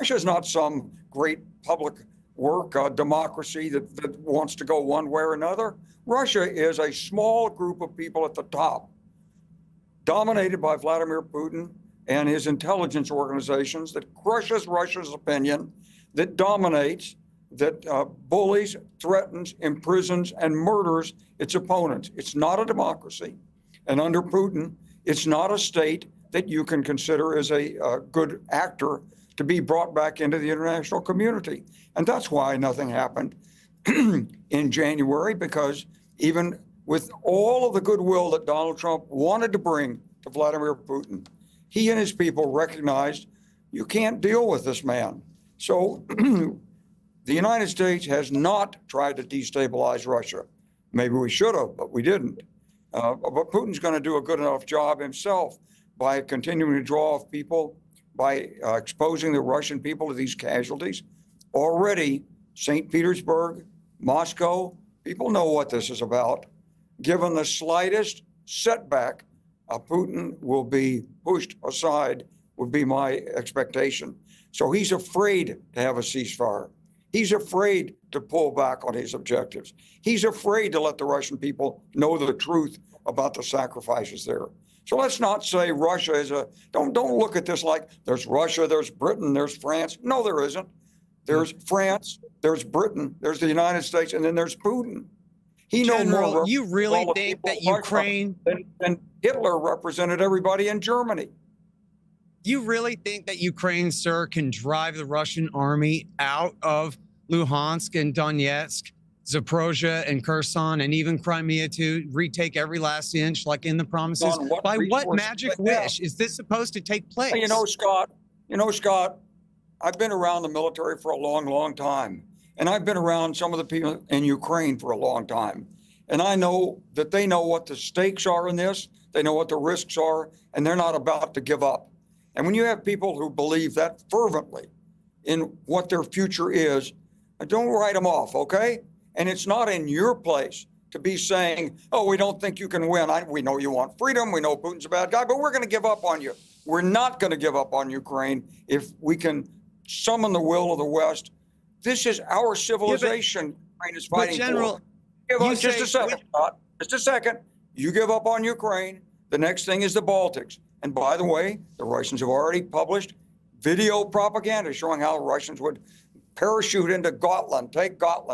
Russia is not some great public work democracy that wants to go one way or another. Russia is a small group of people at the top, dominated by Vladimir Putin and his intelligence organizations, that crushes Russia's opinion, that dominates, that bullies, threatens, imprisons, and murders its opponents. It's not a democracy. And under Putin, it's not a state that you can consider as a good actor to be brought back into the international community. And that's why nothing happened in January, because even with all of the goodwill that Donald Trump wanted to bring to Vladimir Putin, he and his people recognized you can't deal with this man. So the United States has not tried to destabilize Russia. Maybe we should have, but we didn't. But Putin's going to do a good enough job himself by continuing to draw off people, by exposing the Russian people to these casualties. Already, St. Petersburg, Moscow, people know what this is about. Given the slightest setback, Putin will be pushed aside, would be my expectation. So he's afraid to have a ceasefire. He's afraid to pull back on his objectives. He's afraid to let the Russian people know the truth about the sacrifices there. So let's not say Russia is don't look at this like there's Russia, there's Britain, there's France. No, there isn't. There's France, there's Britain, there's the United States, and then there's Putin. He General, more you really think that Ukraine than Hitler represented everybody in Germany. You really think that Ukraine, sir, can drive the Russian army out of Luhansk and Donetsk, Zaporozhye and Kherson, and even Crimea to retake every last inch like in the promises? By what magic wish is this supposed to take place? You know, Scott, I've been around the military for a long, long time. And I've been around some of the people in Ukraine for a long time. And I know that they know what the stakes are in this. They know what the risks are, and they're not about to give up. And when you have people who believe that fervently in what their future is, don't write them off, okay? And it's not in your place to be saying, oh, we don't think you can win. We know you want freedom. We know Putin's a bad guy, but we're going to give up on you. We're not going to give up on Ukraine if we can summon the will of the West. This is our civilization. Ukraine is fighting General, for. Just a second, Scott. Just a second. You give up on Ukraine. The next thing is the Baltics. And by the way, the Russians have already published video propaganda showing how Russians would parachute into Gotland, take Gotland.